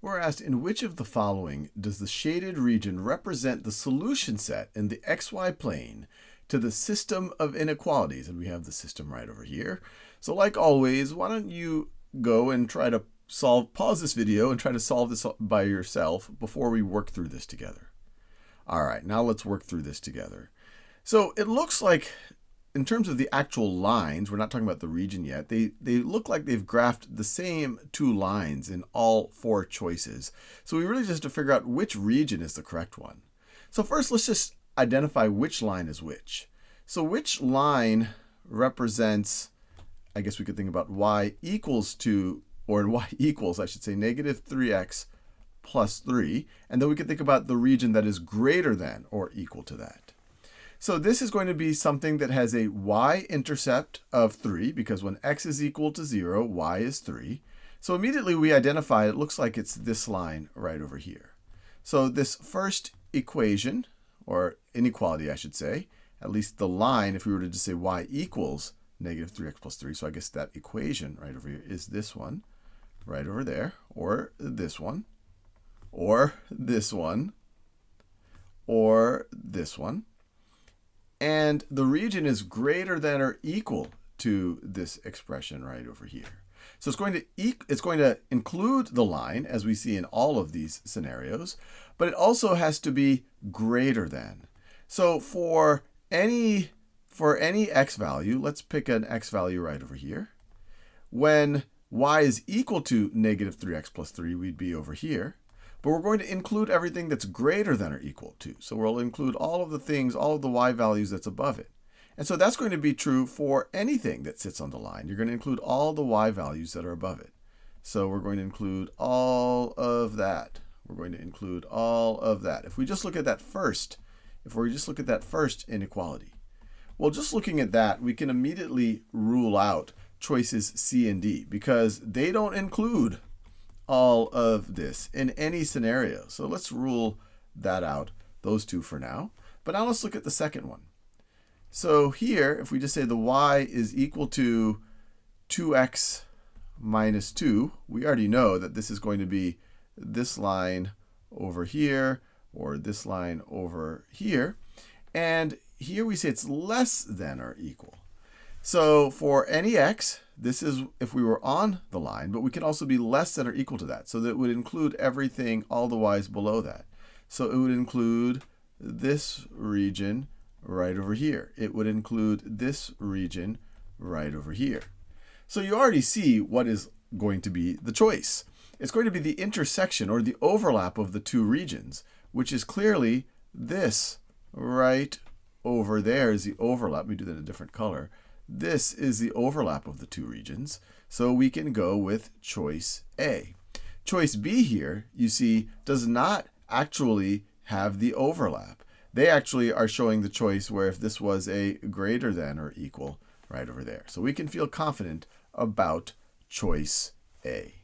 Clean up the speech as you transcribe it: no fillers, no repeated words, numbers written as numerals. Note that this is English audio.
We're asked, in which of the following does the shaded region represent the solution set in the xy plane to the system of inequalities? And we have the system right over here. So like always, why don't you go and try to pause this video and try to solve this by yourself before we work through this together. All right, now let's work through this together. So it looks like, in terms of the actual lines, we're not talking about the region yet, they look like they've graphed the same two lines in all four choices. So we really just have to figure out which region is the correct one. So first, let's just identify which line is which. So which line represents, I guess we could think about y equals to, or y equals, I should say, negative 3x plus 3. And then we could think about the region that is greater than or equal to that. So this is going to be something that has a y-intercept of 3, because when x is equal to 0, y is 3. So immediately we identify it looks like it's this line right over here. So this first equation, or inequality I should say, at least the line, if we were to just say y equals negative 3x plus 3, so I guess that equation right over here is this one right over there, or this one, or this one, or this one. And the region is greater than or equal to this expression right over here. So it's going to include the line, as we see in all of these scenarios, but it also has to be greater than. So for any x value, let's pick an x value right over here. When y is equal to negative 3x plus 3, we'd be over here. But we're going to include everything that's greater than or equal to. So we'll include all of the things, all of the y values that's above it. And so that's going to be true for anything that sits on the line. You're going to include all the y values that are above it. So we're going to include all of that. We're going to include all of that. If we just look at that first, inequality, well, just looking at that, we can immediately rule out choices C and D, because they don't include all of this in any scenario. So let's rule that out, those two for now. But now let's look at the second one. So here, if we just say the y is equal to 2x minus 2, we already know that this is going to be this line over here, or this line over here. And here we say it's less than or equal. So for any x, this is if we were on the line, but we can also be less than or equal to that. So that would include everything, all the y's below that. So it would include this region right over here. It would include this region right over here. So you already see what is going to be the choice. It's going to be the intersection, or the overlap of the two regions, which is clearly this right over there is the overlap. We do that in a different color. This is the overlap of the two regions, so we can go with choice A. Choice B here, you see, does not actually have the overlap. They actually are showing the choice where if this was a greater than or equal right over there. So we can feel confident about choice A.